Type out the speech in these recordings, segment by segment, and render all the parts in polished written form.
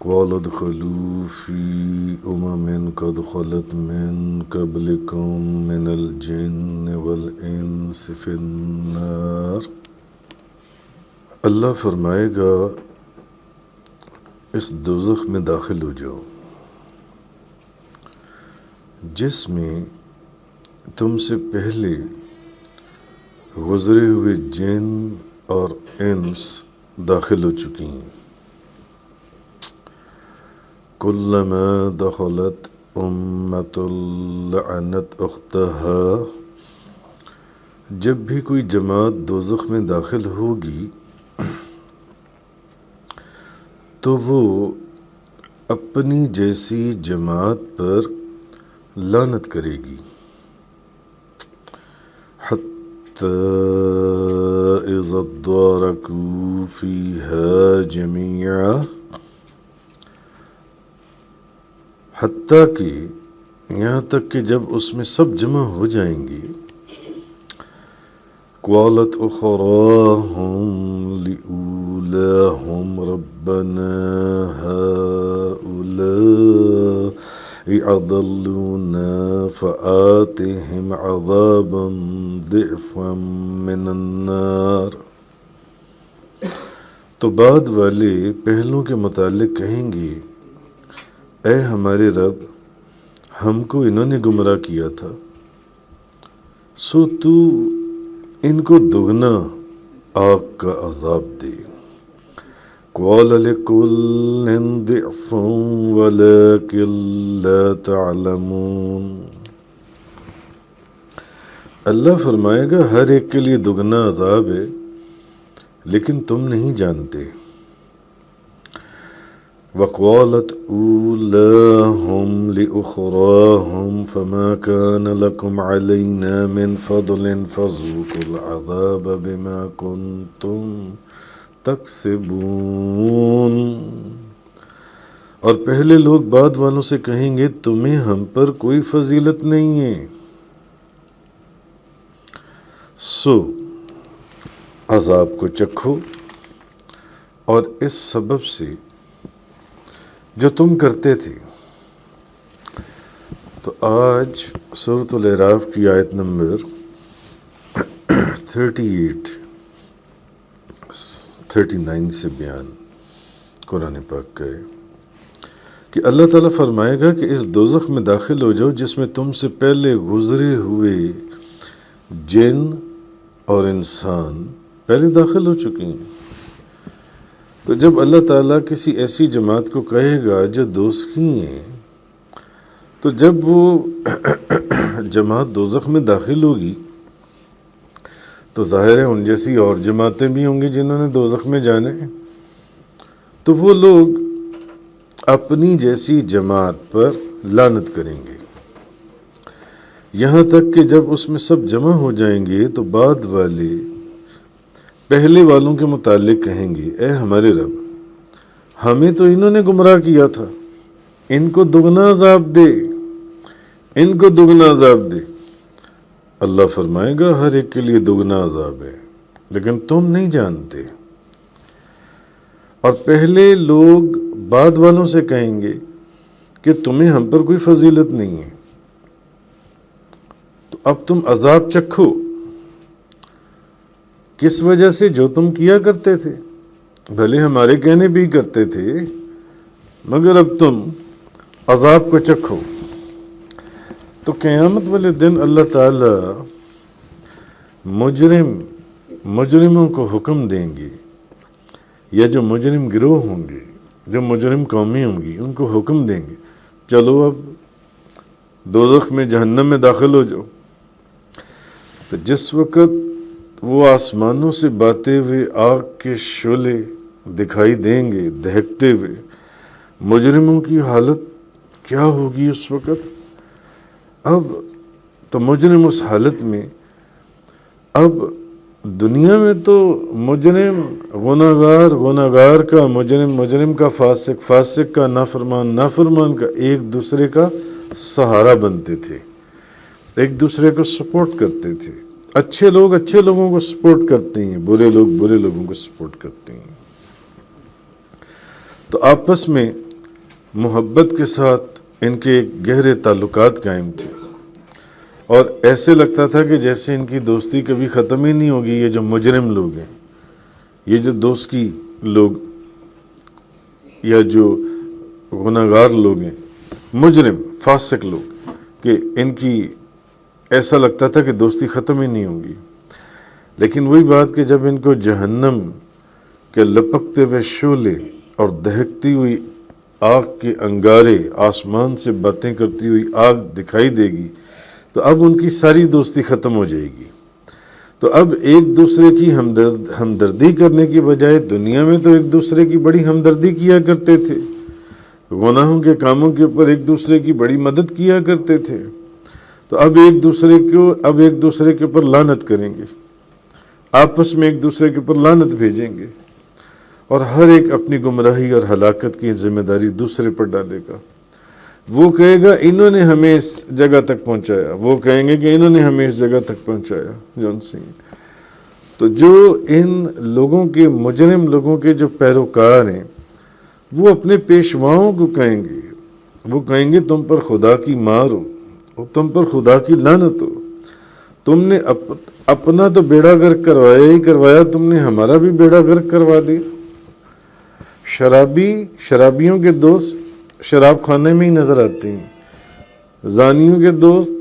قال ادخلوا في قد خلت من قبلكم من الجن والانس في النار۔ اللہ فرمائے گا اس دوزخ میں داخل ہو جاؤ جس میں تم سے پہلے گزرے ہوئے جن اور انس داخل ہو چکی ہیں۔ کلما دخلت امۃ لعنت اختہا، جب بھی کوئی جماعت دوزخ میں داخل ہوگی تو وہ اپنی جیسی جماعت پر لعنت کرے گی، حتی اذا ادارکوا فیہا جمیعا، حتیٰ کہ یہاں تک کہ جب اس میں سب جمع ہو جائیں گے، قالت اخراہم لأولاہم ربنا هؤلاء اضلونا فآتهم عذابا ضعفا من النار۔ تو بعد والے پہلوں کے متعلق کہیں گے، اے ہمارے رب، ہم کو انہوں نے گمراہ کیا تھا، سو تو ان کو دگنا آگ کا عذاب دے۔ قال لکل ضعف ولکن لا تعلمون، اللہ فرمائے گا ہر ایک کے لیے دگنا عذاب ہے لیکن تم نہیں جانتے۔ وقالت اولاہم لأخراہم فما کان لکم علینا من فضل فذوقوا العذاب بما کنتم تکسبون، اور پہلے لوگ بعد والوں سے کہیں گے تمہیں ہم پر کوئی فضیلت نہیں ہے، سو عذاب کو چکھو اور اس سبب سے جو تم کرتے تھے۔ تو آج سورۃ الاعراف کی آیت نمبر 39 سے بیان قرآن پاک کا ہے کہ اللہ تعالیٰ فرمائے گا کہ اس دوزخ میں داخل ہو جاؤ جس میں تم سے پہلے گزرے ہوئے جن اور انسان پہلے داخل ہو چکے ہیں۔ تو جب اللہ تعالیٰ کسی ایسی جماعت کو کہے گا جو دوزخی ہیں، تو جب وہ جماعت دوزخ میں داخل ہوگی تو ظاہر ہے ان جیسی اور جماعتیں بھی ہوں گی جنہوں نے دوزخ میں جانے ہیں، تو وہ لوگ اپنی جیسی جماعت پر لعنت کریں گے، یہاں تک کہ جب اس میں سب جمع ہو جائیں گے تو بعد والے پہلے والوں کے متعلق کہیں گے، اے ہمارے رب، ہمیں تو انہوں نے گمراہ کیا تھا، ان کو دگنا عذاب دے، ان کو دگنا عذاب دے۔ اللہ فرمائے گا ہر ایک کے لیے دگنا عذاب ہے لیکن تم نہیں جانتے۔ اور پہلے لوگ بعد والوں سے کہیں گے کہ تمہیں ہم پر کوئی فضیلت نہیں ہے، تو اب تم عذاب چکھو، کس وجہ سے؟ جو تم کیا کرتے تھے، بھلے ہمارے کہنے بھی کرتے تھے مگر اب تم عذاب کو چکھو۔ تو قیامت والے دن اللہ تعالیٰ مجرموں کو حکم دیں گے، یا جو مجرم گروہ ہوں گے، جو مجرم قومیں ہوں گی، ان کو حکم دیں گے چلو اب دوزخ میں جہنم میں داخل ہو جاؤ۔ تو جس وقت وہ آسمانوں سے باتے ہوئے آگ کے شعلے دکھائی دیں گے دہکتے ہوئے، مجرموں کی حالت کیا ہوگی اس وقت؟ اب تو مجرم اس حالت میں، اب دنیا میں تو مجرم گناہگار کا، مجرم کا، فاسق کا، نافرمان کا ایک دوسرے کا سہارا بنتے تھے، ایک دوسرے کو سپورٹ کرتے تھے۔ اچھے لوگ اچھے لوگوں کو سپورٹ کرتے ہیں، برے لوگ برے لوگوں کو سپورٹ کرتے ہیں۔ تو آپس میں محبت کے ساتھ ان کے گہرے تعلقات قائم تھے، اور ایسے لگتا تھا کہ جیسے ان کی دوستی کبھی ختم ہی نہیں ہوگی۔ یہ جو مجرم لوگ ہیں، یہ جو دوست کی لوگ یا جو گناہگار لوگ ہیں، مجرم فاسق لوگ، کہ ان کی ایسا لگتا تھا کہ دوستی ختم ہی نہیں ہوگی۔ لیکن وہی بات کہ جب ان کو جہنم کے لپکتے ہوئے شعلے اور دہکتی ہوئی آگ کے انگارے، آسمان سے باتیں کرتی ہوئی آگ دکھائی دے گی، تو اب ان کی ساری دوستی ختم ہو جائے گی۔ تو اب ایک دوسرے کی ہمدردی کرنے کی بجائے، دنیا میں تو ایک دوسرے کی بڑی ہمدردی کیا کرتے تھے، گناہوں کے کاموں کے اوپر ایک دوسرے کی بڑی مدد کیا کرتے تھے، تو اب ایک دوسرے کے اوپر لعنت کریں گے، آپس میں ایک دوسرے کے اوپر لعنت بھیجیں گے، اور ہر ایک اپنی گمراہی اور ہلاکت کی ذمہ داری دوسرے پر ڈالے گا۔ وہ کہے گا انہوں نے ہمیں اس جگہ تک پہنچایا، وہ کہیں گے کہ انہوں نے ہمیں اس جگہ تک پہنچایا۔ جون سنگھ تو جو ان لوگوں کے، مجرم لوگوں کے جو پیروکار ہیں، وہ اپنے پیشواؤں کو کہیں گے، وہ کہیں گے تم پر خدا کی مار ہو، اور تم پر خدا کی لعنت ہو، تم نے اپنا تو بیڑا گرک کروایا ہی کروایا، تم نے ہمارا بھی بیڑا گرک کروا دی۔ شرابیوں کے دوست شراب خانے میں ہی نظر آتے ہیں، زانیوں کے دوست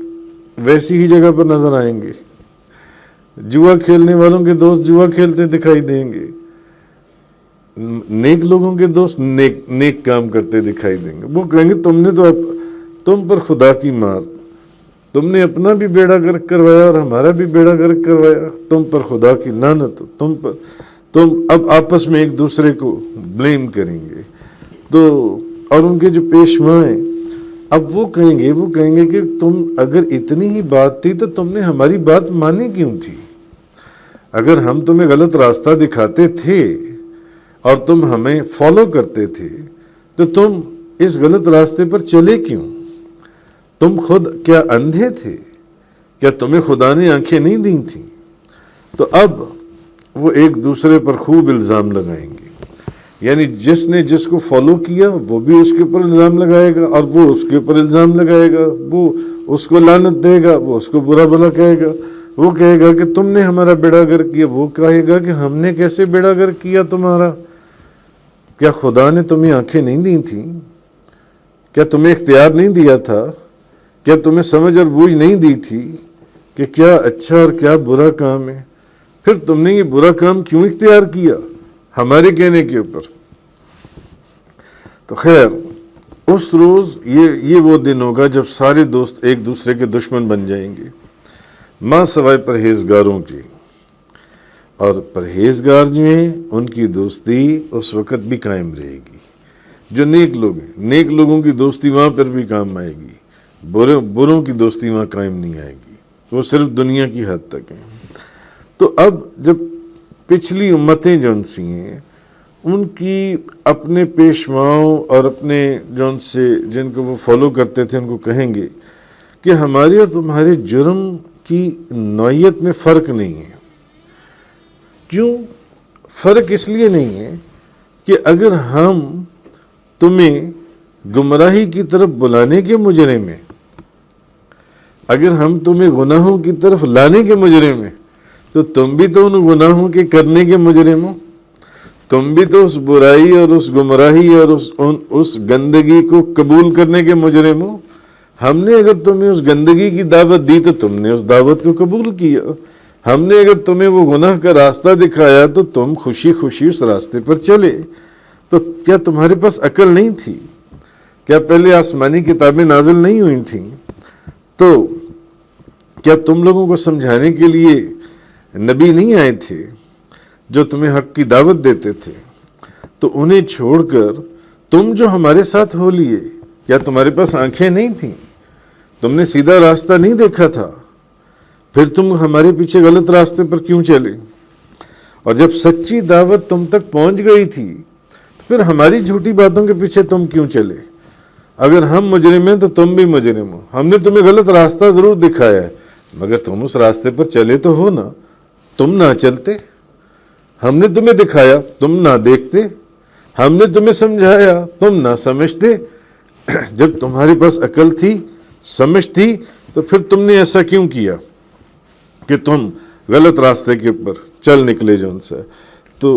ویسی ہی جگہ پر نظر آئیں گے، جوا کھیلنے والوں کے دوست جوا کھیلتے دکھائی دیں گے، نیک لوگوں کے دوست نیک کام کرتے دکھائی دیں گے۔ وہ کہیں گے تم پر خدا کی مار، تم نے اپنا بھی بیڑا گرک کروایا اور ہمارا بھی بیڑا گرک کروایا، تم پر خدا کی لعنت، تم اب آپس میں ایک دوسرے کو بلیم کریں گے۔ تو اور ان کے جو پیشوا ہیں، اب وہ کہیں گے کہ تم اگر اتنی ہی بات تھی تو تم نے ہماری بات مانی کیوں تھی؟ اگر ہم تمہیں غلط راستہ دکھاتے تھے اور تم ہمیں فالو کرتے تھے، تو تم اس غلط راستے پر چلے کیوں؟ تم خود کیا اندھے تھے؟ کیا تمہیں خدا نے آنکھیں نہیں دی تھیں؟ تو اب وہ ایک دوسرے پر خوب الزام لگائیں گے، یعنی جس نے جس کو فالو کیا وہ بھی اس کے اوپر الزام لگائے گا، اور وہ اس کے اوپر الزام لگائے گا، وہ اس کو لعنت دے گا، وہ اس کو برا بھلا کہے گا، وہ کہے گا کہ تم نے ہمارا بیڑا گرک کیا، وہ کہے گا کہ ہم نے کیسے بیڑا گرک کیا تمہارا؟ کیا خدا نے تمہیں آنکھیں نہیں دی تھیں؟ کیا تمہیں اختیار نہیں دیا تھا؟ کیا تمہیں سمجھ اور بوجھ نہیں دی تھی کہ کیا اچھا اور کیا برا کام ہے؟ پھر تم نے یہ برا کام کیوں اختیار کیا ہمارے کہنے کے اوپر؟ تو خیر، اس روز یہ وہ دن ہوگا جب سارے دوست ایک دوسرے کے دشمن بن جائیں گے، ماں سوائے پرہیزگاروں کی، اور پرہیزگار جو ہیں ان کی دوستی اس وقت بھی قائم رہے گی۔ جو نیک لوگ ہیں، نیک لوگوں کی دوستی وہاں پر بھی کام آئے گی، بروں کی دوستی وہاں قائم نہیں آئے گی، وہ صرف دنیا کی حد تک ہیں۔ تو اب جب پچھلی امتیں جون سی ہیں، ان کی اپنے پیشواؤں اور اپنے جن کو وہ فالو کرتے تھے، ان کو کہیں گے کہ ہمارے اور تمہارے جرم کی نوعیت میں فرق نہیں ہے۔ کیوں فرق؟ اس لیے نہیں ہے کہ اگر ہم تمہیں گمراہی کی طرف بلانے کے مجرم ہیں، اگر ہم تمہیں گناہوں کی طرف لانے کے مجرم ہیں، تو تم بھی تو ان گناہوں کے کرنے کے مجرم ہو، تم بھی تو اس برائی اور اس گمراہی اور اس گندگی کو قبول کرنے کے مجرم ہو۔ ہم نے اگر تمہیں اس گندگی کی دعوت دی تو تم نے اس دعوت کو قبول کیا، ہم نے اگر تمہیں وہ گناہ کا راستہ دکھایا تو تم خوشی خوشی اس راستے پر چلے۔ تو کیا تمہارے پاس عقل نہیں تھی؟ کیا پہلے آسمانی کتابیں نازل نہیں ہوئی تھیں؟ تو کیا تم لوگوں کو سمجھانے کے لیے نبی نہیں آئے تھے جو تمہیں حق کی دعوت دیتے تھے؟ تو انہیں چھوڑ کر تم جو ہمارے ساتھ ہو لیے، کیا تمہارے پاس آنکھیں نہیں تھیں؟ تم نے سیدھا راستہ نہیں دیکھا تھا؟ پھر تم ہمارے پیچھے غلط راستے پر کیوں چلے؟ اور جب سچی دعوت تم تک پہنچ گئی تھی تو پھر ہماری جھوٹی باتوں کے پیچھے تم کیوں چلے؟ اگر ہم مجرم ہیں تو تم بھی مجرم ہو، ہم نے تمہیں غلط راستہ ضرور دکھایا ہے، مگر تم اس راستے پر چلے تو ہو نا، تم نہ چلتے۔ ہم نے تمہیں دکھایا، تم نہ دیکھتے، ہم نے تمہیں سمجھایا، تم نہ سمجھتے، جب تمہارے پاس عقل تھی، سمجھ تھی، تو پھر تم نے ایسا کیوں کیا کہ تم غلط راستے کے اوپر چل نکلے جو ان سے؟ تو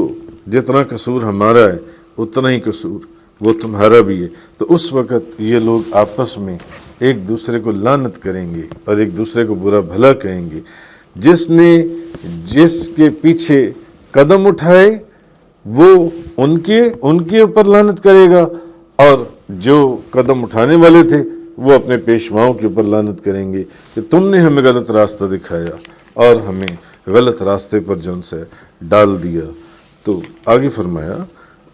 جتنا قصور ہمارا ہے اتنا ہی قصور وہ تمہارا بھی ہے۔ تو اس وقت یہ لوگ آپس میں ایک دوسرے کو لعنت کریں گے اور ایک دوسرے کو برا بھلا کہیں گے۔ جس کے پیچھے قدم اٹھائے وہ ان کے اوپر لعنت کرے گا، اور جو قدم اٹھانے والے تھے وہ اپنے پیشواؤں کے اوپر لعنت کریں گے کہ تم نے ہمیں غلط راستہ دکھایا اور ہمیں غلط راستے پر جو ان سے ڈال دیا۔ تو آگے فرمایا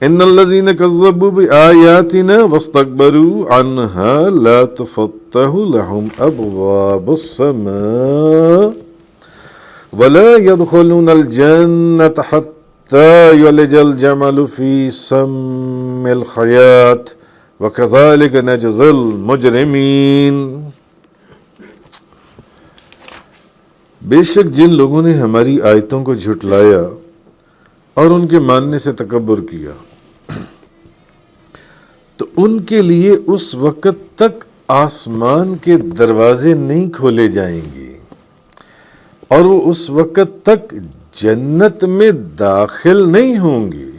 ان الذين كذبوا بآياتنا واستكبروا عنها لا تفتح لهم ابواب السماء ولا يدخلون الجنة حتى يلج الجمل في سم الخياط وكذلك نجزي المجرمين۔ بے شک جن لوگوں نے ہماری آیتوں کو جھٹلایا اور ان کے ماننے سے تکبر کیا، تو ان کے لیے اس وقت تک آسمان کے دروازے نہیں کھولے جائیں گے اور وہ اس وقت تک جنت میں داخل نہیں ہوں گے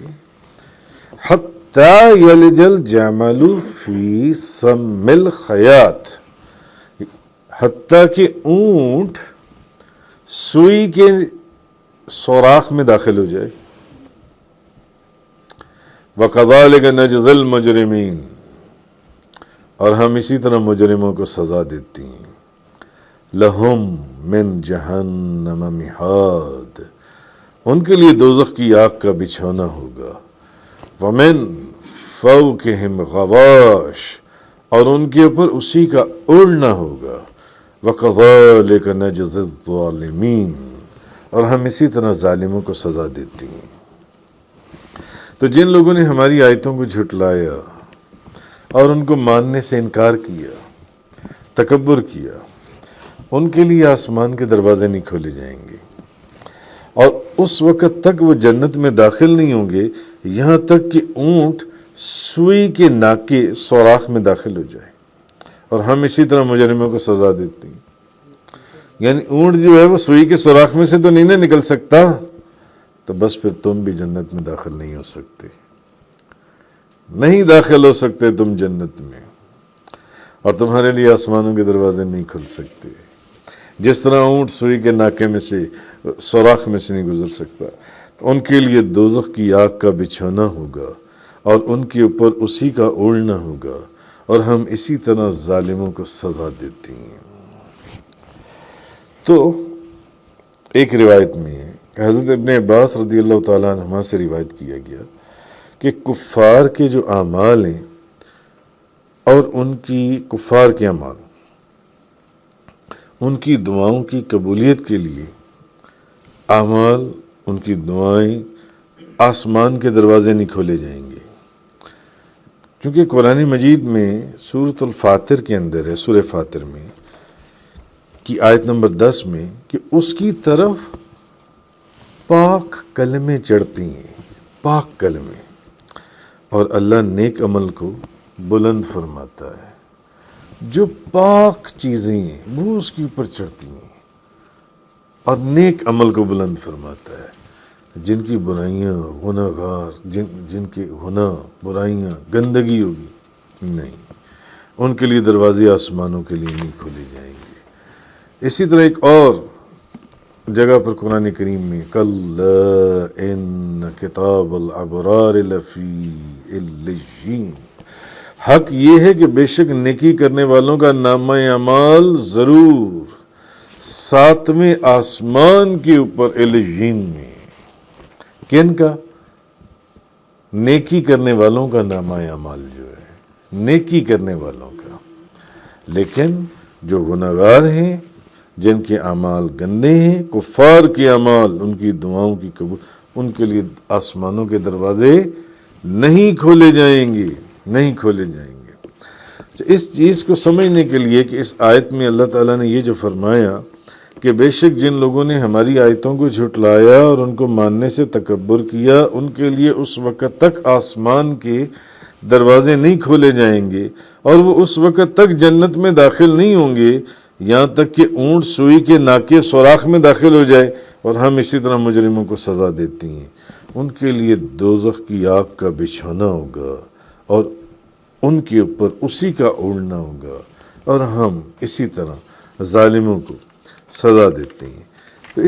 حتی یلج الجمل فی سم الخیاط، حتیٰ کہ اونٹ سوئی کے سوراخ میں داخل ہو جائے۔ وَكَذَلِكَ نَجْزِي الْمُجْرِمِينَ، اور ہم اسی طرح مجرموں کو سزا دیتی ہیں۔ لَهُم مِّن جَهَنَّمَ مِحَادٌ، ان کے لیے دوزخ کی آگ کا بچھونا ہوگا۔ وَمِن فَوْقِهِمْ غَوَاشٍ، اور ان کے اوپر اسی کا اڑنا ہوگا۔ وَكَذَلِكَ نَجْزِي الظَّالِمِينَ، اور ہم اسی طرح ظالموں کو سزا دیتی ہیں۔ تو جن لوگوں نے ہماری آیتوں کو جھٹلایا اور ان کو ماننے سے انکار کیا، تکبر کیا، ان کے لیے آسمان کے دروازے نہیں کھولے جائیں گے اور اس وقت تک وہ جنت میں داخل نہیں ہوں گے یہاں تک کہ اونٹ سوئی کے ناک کے سوراخ میں داخل ہو جائے، اور ہم اسی طرح مجرموں کو سزا دیتے ہیں۔ یعنی اونٹ جو ہے وہ سوئی کے سوراخ میں سے تو نہیں نہ نکل سکتا، تو بس پھر تم بھی جنت میں داخل نہیں ہو سکتے، نہیں داخل ہو سکتے تم جنت میں، اور تمہارے لیے آسمانوں کے دروازے نہیں کھل سکتے۔ جس طرح اونٹ سوئی کے ناکے میں سے سوراخ میں سے نہیں گزر سکتا، تو ان کے لیے دوزخ کی آگ کا بچھونا ہوگا اور ان کے اوپر اسی کا اوڑھنا ہوگا، اور ہم اسی طرح ظالموں کو سزا دیتی ہیں۔ تو ایک روایت میں ہے کہ حضرت ابن عباس رضی اللہ تعالیٰ عنہما سے روایت کیا گیا کہ کفار کے جو اعمال ہیں اور ان کی کفار کے اعمال، ان کی دعاؤں کی قبولیت کے لیے اعمال، ان کی دعائیں آسمان کے دروازے نہیں کھولے جائیں گے، کیونکہ قرآن مجید میں سورۃ الفاتر کے اندر ہے، سورہ فاتر میں کی آیت نمبر 10 میں کہ اس کی طرف پاک کلمے چڑھتی ہیں، پاک کلمے، اور اللہ نیک عمل کو بلند فرماتا ہے۔ جو پاک چیزیں ہیں وہ اس کے اوپر چڑھتی ہیں اور نیک عمل کو بلند فرماتا ہے۔ جن کی برائیاں، گناہ گار، جن کے گناہ، برائیاں، گندگی ہوگی، نہیں، ان کے لیے دروازے آسمانوں کے لیے نہیں کھولے جائیں گے۔ اسی طرح ایک اور جگہ پر قرآن کریم میں کَلَّا إِنَّ کتاب الابرار لفی علیین، حق یہ ہے کہ بے شک نیکی کرنے والوں کا نامہ اعمال ضرور ساتویں آسمان کے اوپر علیین میں۔ کن کا؟ نیکی کرنے والوں کا نامہ اعمال جو ہے، نیکی کرنے والوں کا۔ لیکن جو گناہگار ہیں، جن کے اعمال گندے ہیں، کفار کے اعمال، ان کی دعاؤں کی قبول، ان کے لیے آسمانوں کے دروازے نہیں کھولے جائیں گے، نہیں کھولے جائیں گے۔ اس چیز کو سمجھنے کے لیے کہ اس آیت میں اللہ تعالیٰ نے یہ جو فرمایا کہ بے شک جن لوگوں نے ہماری آیتوں کو جھٹلایا اور ان کو ماننے سے تکبر کیا، ان کے لیے اس وقت تک آسمان کے دروازے نہیں کھولے جائیں گے، اور وہ اس وقت تک جنت میں داخل نہیں ہوں گے یہاں تک کہ اونٹ سوئی کے ناکے سوراخ میں داخل ہو جائے، اور ہم اسی طرح مجرموں کو سزا دیتی ہیں۔ ان کے لیے دوزخ کی آگ کا بچھونا ہوگا اور ان کے اوپر اسی کا اوڑھنا ہوگا، اور ہم اسی طرح ظالموں کو سزا دیتے ہیں۔ تو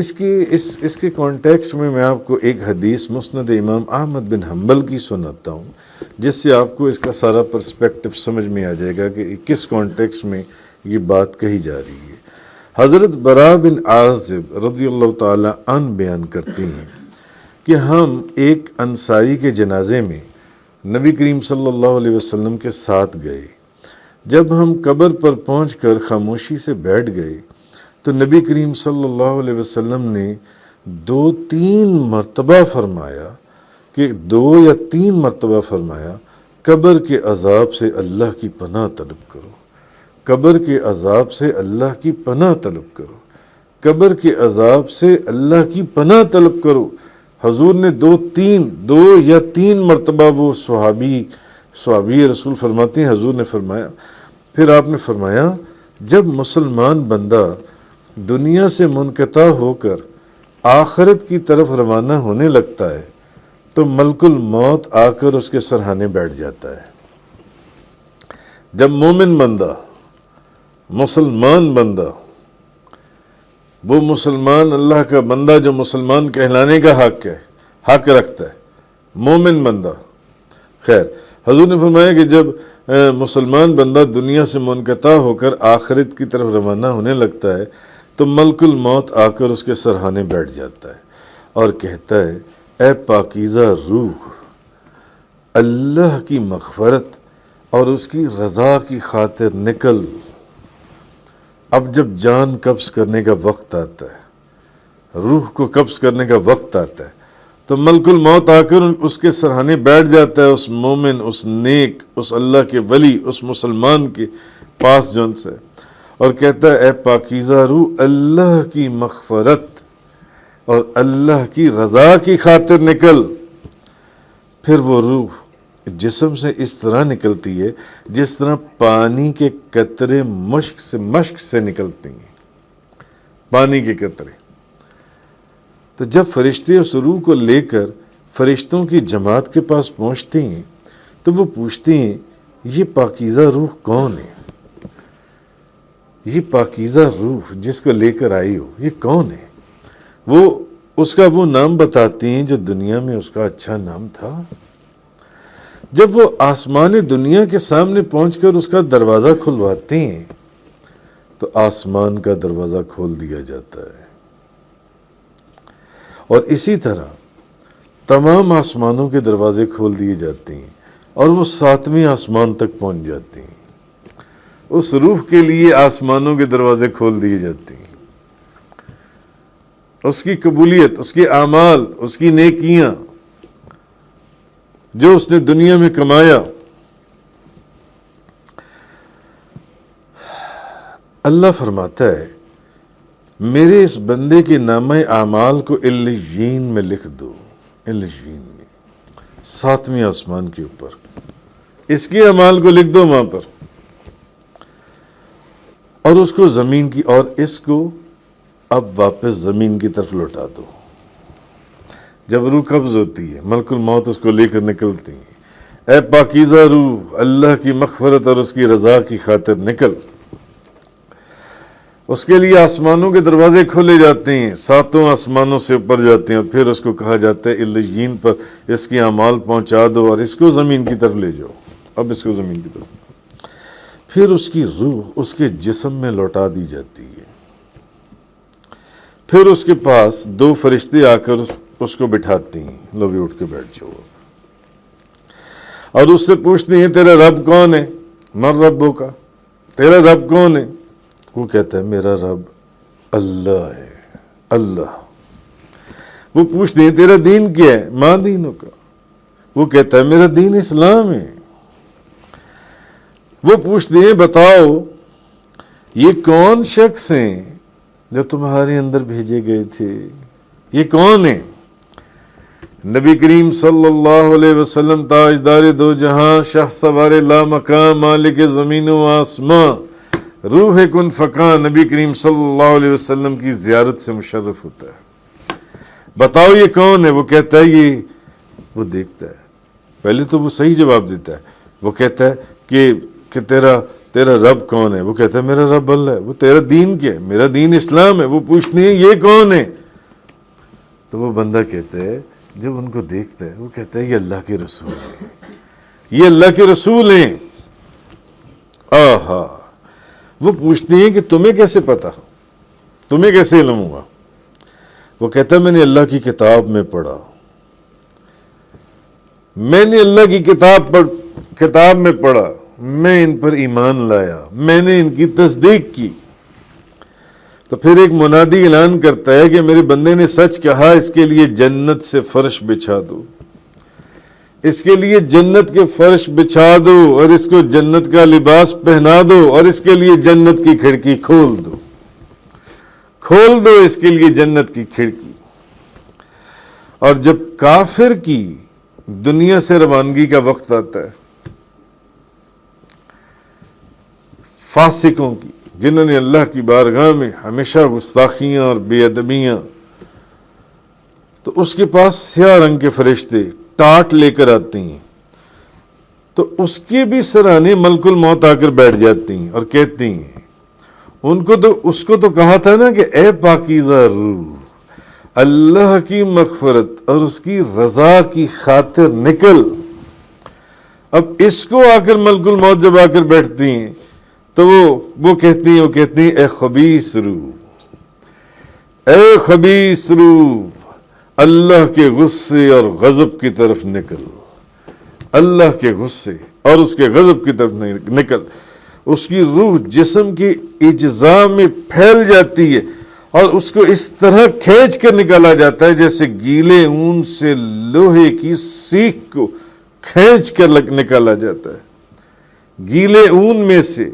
اس کے کانٹیکسٹ میں آپ کو ایک حدیث مسند امام احمد بن حنبل کی سناتا ہوں، جس سے آپ کو اس کا سارا پرسپیکٹو سمجھ میں آ جائے گا کہ کس کانٹیکسٹ میں یہ بات کہی جا رہی ہے۔ حضرت براء بن عازب رضی اللہ تعالی عنہ بیان کرتے ہیں کہ ہم ایک انصاری کے جنازے میں نبی کریم صلی اللہ علیہ وسلم کے ساتھ گئے۔ جب ہم قبر پر پہنچ کر خاموشی سے بیٹھ گئے تو نبی کریم صلی اللہ علیہ وسلم نے 2-3 مرتبہ فرمایا کہ 2 یا 3 مرتبہ فرمایا، قبر کے عذاب سے اللہ کی پناہ طلب کرو، قبر کے عذاب سے اللہ کی پناہ طلب کرو، قبر کے عذاب سے اللہ کی پناہ طلب کرو۔ حضور نے 2 یا 3 مرتبہ وہ صحابی رسول فرماتے ہیں حضور نے فرمایا۔ پھر آپ نے فرمایا جب مسلمان بندہ دنیا سے منقطع ہو کر آخرت کی طرف روانہ ہونے لگتا ہے تو ملک الموت آ کر اس کے سرہانے بیٹھ جاتا ہے۔ جب مومن بندہ، مسلمان بندہ، وہ مسلمان اللہ کا بندہ جو مسلمان کہلانے کا حق رکھتا ہے، مومن بندہ، خیر حضور نے فرمایا کہ جب مسلمان بندہ دنیا سے منقطع ہو کر آخرت کی طرف روانہ ہونے لگتا ہے تو ملک الموت آ کر اس کے سرہانے بیٹھ جاتا ہے اور کہتا ہے اے پاکیزہ روح، اللہ کی مغفرت اور اس کی رضا کی خاطر نکل۔ اب جب جان قبض کرنے کا وقت آتا ہے، روح کو قبض کرنے کا وقت آتا ہے، تو ملک الموت آ کر اس کے سرہانے بیٹھ جاتا ہے، اس مومن، اس نیک، اس اللہ کے ولی، اس مسلمان کے پاس جن سے، اور کہتا ہے اے پاکیزہ روح، اللہ کی مغفرت اور اللہ کی رضا کی خاطر نکل۔ پھر وہ روح جسم سے اس طرح نکلتی ہے جس طرح پانی کے قطرے مشک سے نکلتے ہیں، پانی کے قطرے۔ تو جب فرشتے اس روح کو لے کر فرشتوں کی جماعت کے پاس پہنچتے ہیں تو وہ پوچھتے ہیں یہ پاکیزہ روح کون ہے؟ یہ پاکیزہ روح جس کو لے کر آئی ہو یہ کون ہے؟ وہ اس کا وہ نام بتاتے ہیں جو دنیا میں اس کا اچھا نام تھا۔ جب وہ آسمان دنیا کے سامنے پہنچ کر اس کا دروازہ کھلواتے ہیں تو آسمان کا دروازہ کھول دیا جاتا ہے، اور اسی طرح تمام آسمانوں کے دروازے کھول دیے جاتے ہیں اور وہ 7ویں آسمان تک پہنچ جاتے ہیں۔ اس روح کے لیے آسمانوں کے دروازے کھول دیے جاتے ہیں، اس کی قبولیت، اس کے اعمال، اس کی نیکیاں جو اس نے دنیا میں کمایا، اللہ فرماتا ہے میرے اس بندے کے نامہ اعمال کو علیین میں لکھ دو، علیین میں 7ویں آسمان کے اوپر اس کے اعمال کو لکھ دو وہاں پر، اور اس کو زمین کی، اور اس کو اب واپس زمین کی طرف لوٹا دو۔ جب روح قبض ہوتی ہے، ملک الموت اس کو لے کر نکلتی ہے، اے پاکیزہ روح، اللہ کی مغفرت اور اس کی رضا کی خاطر نکل۔ اس کے لیے آسمانوں کے دروازے کھولے جاتے ہیں، 7 آسمانوں سے اوپر جاتے ہیں، اور پھر اس کو کہا جاتا ہے علیین پر اس کے اعمال پہنچا دو اور اس کو زمین کی طرف لے جاؤ، اب اس کو زمین کی طرف۔ پھر اس کی روح اس کے جسم میں لوٹا دی جاتی ہے، پھر اس کے پاس 2 فرشتے آ کر اس کو بٹھاتے ہیں، لو بھی اٹھ کے بیٹھ جاؤ، اور اس سے پوچھتے ہیں تیرا رب کون ہے؟ من ربو کا، تیرا رب کون ہے؟ وہ کہتا ہے میرا رب اللہ ہے، اللہ۔ وہ پوچھتے ہیں تیرا دین کیا ہے؟ ماں دینوں کا، وہ کہتا ہے میرا دین اسلام ہے۔ وہ پوچھتے ہیں بتاؤ یہ کون شخص ہیں جو تمہارے اندر بھیجے گئے تھے، یہ کون ہیں؟ نبی کریم صلی اللہ علیہ وسلم تاجدار دو جہاں، شاہ سوار لا مکان، مالک زمین و آسمان، روح کن فکاں، نبی کریم صلی اللہ علیہ وسلم کی زیارت سے مشرف ہوتا ہے۔ بتاؤ یہ کون ہے؟ وہ کہتا ہے یہ، وہ دیکھتا ہے، پہلے تو وہ صحیح جواب دیتا ہے، وہ کہتا ہے کہ تیرا رب کون ہے؟ وہ کہتا ہے میرا رب اللہ ہے۔ وہ تیرا دین کیا ہے؟ میرا دین اسلام ہے۔ وہ پوچھتے ہیں یہ کون ہے؟ تو وہ بندہ کہتا ہے، جب ان کو دیکھتا ہے وہ کہتا ہے یہ اللہ کے رسول ہیں، یہ اللہ کے رسول ہیں۔ آہا، وہ پوچھتے ہیں کہ تمہیں کیسے پتا، تمہیں کیسے علم ہوا؟ وہ کہتا ہے میں نے اللہ کی کتاب میں پڑھا، میں نے اللہ کی کتاب میں پڑھا، میں ان پر ایمان لایا، میں نے ان کی تصدیق کی۔ تو پھر ایک منادی اعلان کرتا ہے کہ میرے بندے نے سچ کہا، اس کے لیے جنت سے فرش بچھا دو، اس کے لیے جنت کے فرش بچھا دو، اور اس کو جنت کا لباس پہنا دو، اور اس کے لیے جنت کی کھڑکی کھول دو، کھول دو اس کے لیے جنت کی کھڑکی۔ اور جب کافر کی دنیا سے روانگی کا وقت آتا ہے، فاسقوں کی، جنہوں نے اللہ کی بارگاہ میں ہمیشہ گستاخیاں اور بے ادبیاں، تو اس کے پاس سیاہ رنگ کے فرشتے ٹاٹ لے کر آتے ہیں، تو اس کے بھی سرانے ملک الموت آ کر بیٹھ جاتی ہیں اور کہتی ہیں، اس کو تو کہا تھا نا کہ اے پاکیزہ روح، اللہ کی مغفرت اور اس کی رضا کی خاطر نکل۔ اب اس کو آ کر ملک الموت جب آ کر بیٹھتی ہیں تو وہ کہتی ہیں اے خبیث روح، اے خبیث روح، اللہ کے غصے اور غضب کی طرف نکل، اللہ کے غصے اور اس کے غضب کی طرف نکل۔ اس کی روح جسم کے اجزاء میں پھیل جاتی ہے اور اس کو اس طرح کھینچ کر نکالا جاتا ہے جیسے گیلے اون سے لوہے کی سیخ کو کھینچ کر نکالا جاتا ہے۔ گیلے اون میں سے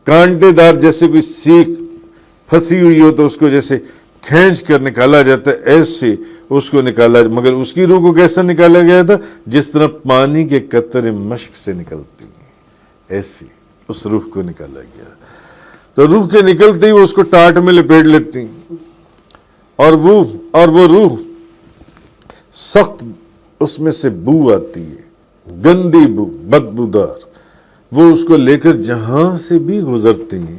کانٹے دار جیسے کوئی سیخ پھنسی ہوئی ہو تو اس کو جیسے کھینچ کر نکالا جاتا ہے، ایسے اس کو نکالا، مگر اس کی روح کو کیسا نکالا گیا تھا؟ جس طرح پانی کے قطرے مشق سے نکلتی ہیں، ایسی اس روح کو نکالا گیا۔ تو روح کے نکلتے ہی وہ اس کو ٹاٹ میں لپیٹ لیتی ہیں، اور وہ روح سخت، اس میں سے بو آتی ہے، گندی بو، بدبودار۔ وہ اس کو لے کر جہاں سے بھی گزرتے ہیں،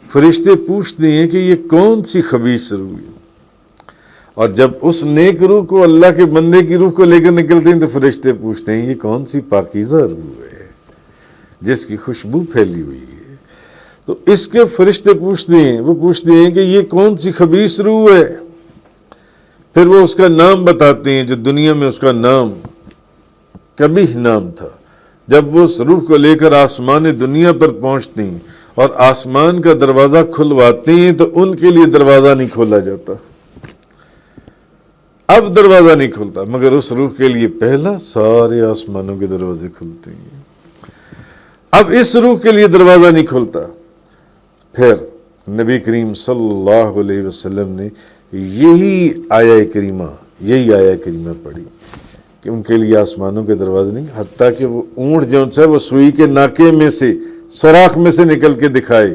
فرشتے پوچھتے ہیں کہ یہ کون سی خبیث روح ہے؟ اور جب اس نیک روح کو، اللہ کے بندے کی روح کو لے کر نکلتے ہیں تو فرشتے پوچھتے ہیں یہ کون سی پاکیزہ روح ہے جس کی خوشبو پھیلی ہوئی ہے؟ تو اس کے فرشتے پوچھتے ہیں کہ یہ کون سی خبیث روح ہے؟ پھر وہ اس کا نام بتاتے ہیں جو دنیا میں اس کا نام قبیح نام تھا۔ جب وہ اس روح کو لے کر آسمان دنیا پر پہنچتے ہیں اور آسمان کا دروازہ کھلواتے ہیں تو ان کے لیے دروازہ نہیں کھولا جاتا، اب دروازہ نہیں کھلتا، مگر اس روح کے لیے پہلا سارے آسمانوں کے دروازے کھلتے ہیں۔ اب اس روح کے لیے دروازہ نہیں کھلتا۔ پھر نبی کریم صلی اللہ علیہ وسلم نے یہی آیہ کریمہ پڑھی کہ ان کے لیے آسمانوں کے دروازے نہیں، حتیٰ کہ وہ اونٹ جو ہے وہ سوئی کے ناکے میں سے، سوراخ میں سے نکل کے دکھائے،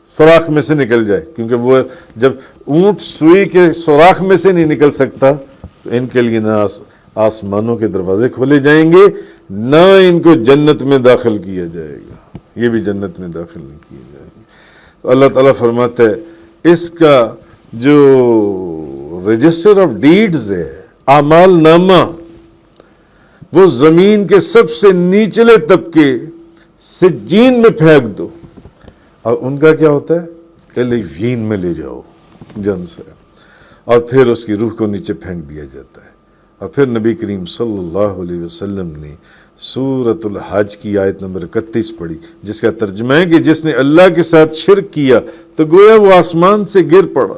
سوراخ میں سے نکل جائے، کیونکہ وہ جب اونٹ سوئی کے سوراخ میں سے نہیں نکل سکتا تو ان کے لیے نہ آسمانوں کے دروازے کھولے جائیں گے، نہ ان کو جنت میں داخل کیا جائے گا، یہ بھی جنت میں داخل نہیں کیے جائیں گے۔ تو اللہ تعالیٰ فرماتا ہے اس کا جو رجسٹر آف ڈیڈز ہے، اعمال نامہ، وہ زمین کے سب سے نیچلے طبقے سجین میں پھینک دو، اور ان کا کیا ہوتا ہے؟ الیوین میں لے جاؤ جن سے، اور پھر اس کی روح کو نیچے پھینک دیا جاتا ہے۔ اور پھر نبی کریم صلی اللہ علیہ وسلم نے سورۃ الحج کی آیت نمبر 31 پڑھی، جس کا ترجمہ ہے کہ جس نے اللہ کے ساتھ شرک کیا تو گویا وہ آسمان سے گر پڑا،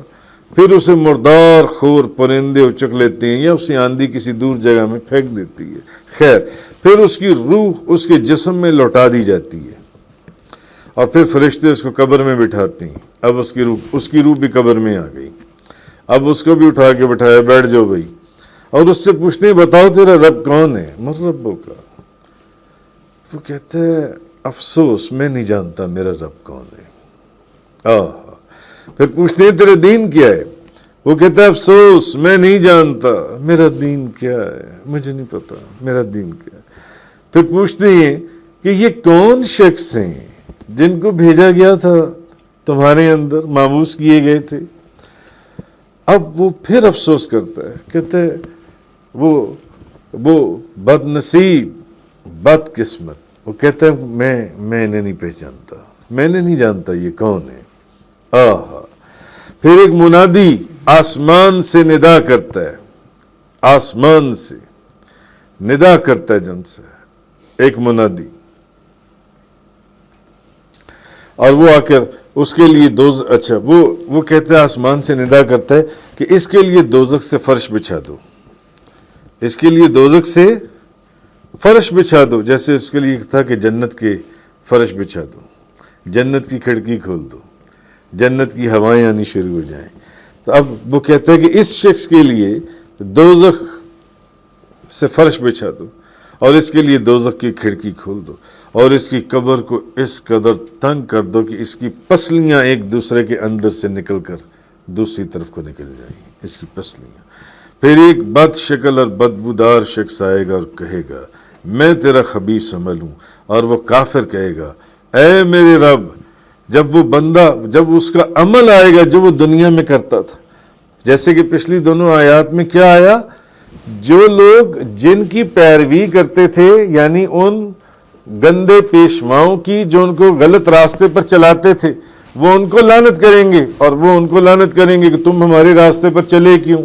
پھر اسے مردار خور پرندے اچک لیتے ہیں یا اسے آندھی کسی دور جگہ میں پھینک دیتی ہے۔ خیر، پھر اس کی روح اس کے جسم میں لوٹا دی جاتی ہے، اور پھر فرشتے اس کو قبر میں بٹھاتے ہیں۔ اب اس کی روح بھی قبر میں آ گئی، اب اس کو بھی اٹھا کے بٹھایا، بیٹھ جاؤ بھائی، اور اس سے پوچھتے ہیں بتاؤ تیرا رب کون ہے؟ من ربو کا؟ وہ کہتے ہیں افسوس میں نہیں جانتا میرا رب کون ہے۔ پھر پوچھتے ہیں تیرا دین کیا ہے؟ وہ کہتا ہے افسوس میں نہیں جانتا میرا دین کیا ہے، مجھے نہیں پتا میرا دین کیا ہے۔ پھر پوچھتے ہیں کہ یہ کون شخص ہیں جن کو بھیجا گیا تھا تمہارے اندر، مابعوث کیے گئے تھے؟ اب وہ پھر افسوس کرتا ہے، کہتا ہے وہ بد نصیب، بد قسمت، وہ کہتا ہے میں انہیں نہیں پہچانتا، میں نے نہیں جانتا یہ کون ہے۔ پھر ایک منادی آسمان سے ندا کرتا ہے، آسمان سے ندا کرتا ہے جن سے ایک منادی، اور وہ آ کر اس کے لیے وہ کہتا ہے آسمان سے ندا کرتا ہے کہ اس کے لیے دوزخ سے فرش بچھا دو، اس کے لیے دوزخ سے فرش بچھا دو، جیسے اس کے لیے تھا کہ جنت کے فرش بچھا دو، جنت کی کھڑکی کھول دو، جنت کی ہوائیں آنی شروع ہو جائیں۔ تو اب وہ کہتا ہے کہ اس شخص کے لیے دوزخ سے فرش بچھا دو، اور اس کے لیے دوزخ کی کھڑکی کھول دو، اور اس کی قبر کو اس قدر تنگ کر دو کہ اس کی پسلیاں ایک دوسرے کے اندر سے نکل کر دوسری طرف کو نکل جائیں، اس کی پسلیاں۔ پھر ایک بد شکل اور بدبودار شخص آئے گا اور کہے گا میں تیرا خبیث عمل ہوں، اور وہ کافر کہے گا اے میرے رب۔ جب وہ بندہ، جب اس کا عمل آئے گا جو وہ دنیا میں کرتا تھا، جیسے کہ پچھلی دونوں آیات میں کیا آیا، جو لوگ جن کی پیروی کرتے تھے، یعنی ان گندے پیشواؤں کی جو ان کو غلط راستے پر چلاتے تھے، وہ ان کو لعنت کریں گے، اور وہ ان کو لعنت کریں گے کہ تم ہمارے راستے پر چلے کیوں؟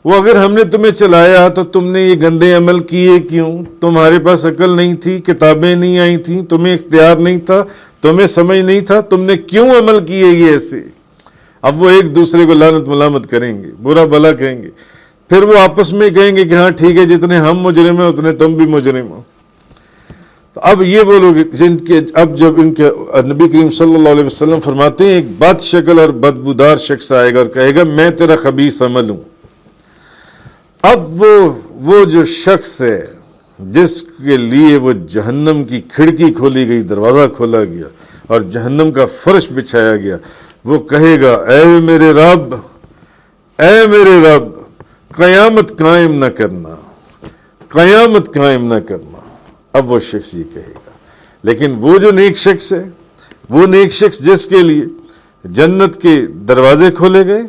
وہ اگر ہم نے تمہیں چلایا تو تم نے یہ گندے عمل کیے کیوں؟ تمہارے پاس عقل نہیں تھی، کتابیں نہیں آئی تھیں، تمہیں اختیار نہیں تھا، تمہیں سمجھ نہیں تھا، تم نے کیوں عمل کیے یہ ایسے؟ اب وہ ایک دوسرے کو لعنت ملامت کریں گے، برا بھلا کہیں گے، پھر وہ آپس میں کہیں گے کہ ہاں ٹھیک ہے، جتنے ہم مجرم ہیں اتنے تم بھی مجرم ہو۔ تو اب یہ وہ لوگ جن کے جب ان کے نبی کریم صلی اللہ علیہ وسلم فرماتے ہیں ایک بد شکل اور بدبودار شخص آئے گا اور کہے گا میں تیرا خبیث عمل ہوں۔ اب وہ جو شخص ہے جس کے لیے وہ جہنم کی کھڑکی کھولی گئی، دروازہ کھولا گیا اور جہنم کا فرش بچھایا گیا، وہ کہے گا اے میرے رب، اے میرے رب، قیامت قائم نہ کرنا، قیامت قائم نہ کرنا۔ اب وہ شخص یہ کہے گا۔ لیکن وہ جو نیک شخص ہے، وہ نیک شخص جس کے لیے جنت کے دروازے کھولے گئے،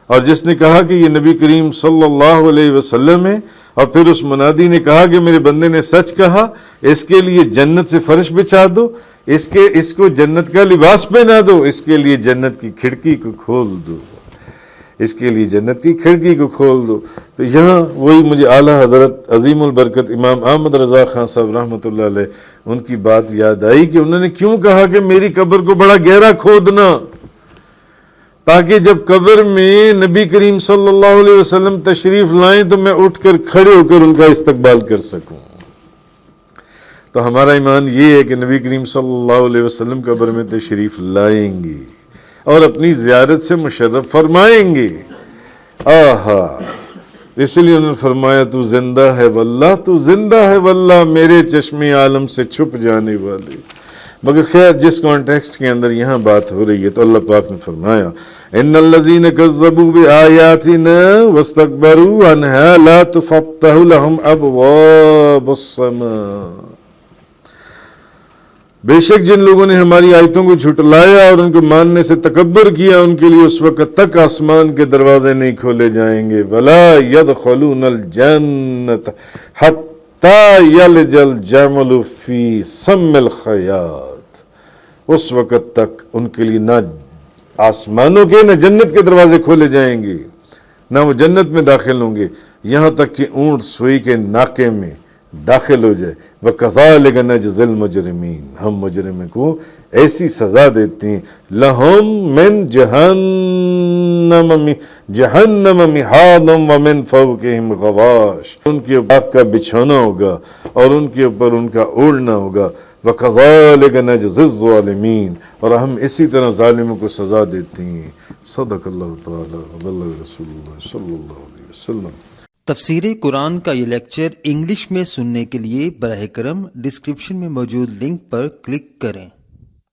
اور جس نے کہا کہ یہ نبی کریم صلی اللہ علیہ وسلم ہے، اور پھر اس منادی نے کہا کہ میرے بندے نے سچ کہا، اس کے لیے جنت سے فرش بچھا دو، اس کو جنت کا لباس پہنا دو، اس کے لیے جنت کی کھڑکی کو کھول دو، اس کے لیے جنت کی کھڑکی کو کھول دو۔ تو یہاں وہی مجھے اعلیٰ حضرت عظیم البرکت امام احمد رضا خان صاحب رحمۃ اللہ علیہ ان کی بات یاد آئی کہ انہوں نے کیوں کہا کہ میری قبر کو بڑا گہرا کھودنا، تاکہ جب قبر میں نبی کریم صلی اللہ علیہ وسلم تشریف لائیں تو میں اٹھ کر کھڑے ہو کر ان کا استقبال کر سکوں۔ تو ہمارا ایمان یہ ہے کہ نبی کریم صلی اللہ علیہ وسلم قبر میں تشریف لائیں گے اور اپنی زیارت سے مشرف فرمائیں گے۔ اس لیے انہوں نے فرمایا تو زندہ ہے واللہ، تو زندہ ہے واللہ، میرے چشم عالم سے چھپ جانے والے۔ مگر خیر جس کانٹیکسٹ کے اندر یہاں بات ہو رہی ہے تو اللہ پاک نے فرمایا ان الذین کذبوا بآیاتنا واستکبروا عنہا لا تفتح لهم ابواب السماء، بے شک جن لوگوں نے ہماری آیتوں کو جھٹلایا اور ان کو ماننے سے تکبر کیا، ان کے لیے اس وقت تک آسمان کے دروازے نہیں کھولے جائیں گے۔ ولا يدخلون الجنۃ حتی یلج الجمل فی سم الخیاط، اس وقت تک ان کے لیے نہ آسمانوں کے نہ جنت کے دروازے کھولے جائیں گے، نہ وہ جنت میں داخل ہوں گے، یہاں تک کہ اونٹ سوئی کے ناکے میں داخل ہو جائے۔ وَكَذَلِكَ نَجْزِي الْمُجْرِمِينَ، ہم مجرموں کو ایسی سزا دیتے ہیں۔ لَهُم مِّن جہنم مِّحَادٌ وَمِن فَوْقِهِمْ غَوَاشٍ، ان کے اوپر کا بچھونا ہوگا اور ان کے اوپر ان کا اوڑھنا ہوگا۔ وَكَذَلِكَ نَجْزِي الظَّالِمِينَ، اور ہم اسی طرح ظالموں کو سزا دیتے ہیں۔ صدق اللہ تعالی وبلغ رسول اللہ صلی اللہ علیہ وسلم۔ وسلم۔ تفسیر قرآن کا یہ لیکچر انگلش میں سننے کے لیے براہ کرم ڈسکرپشن میں موجود لنک پر کلک کریں۔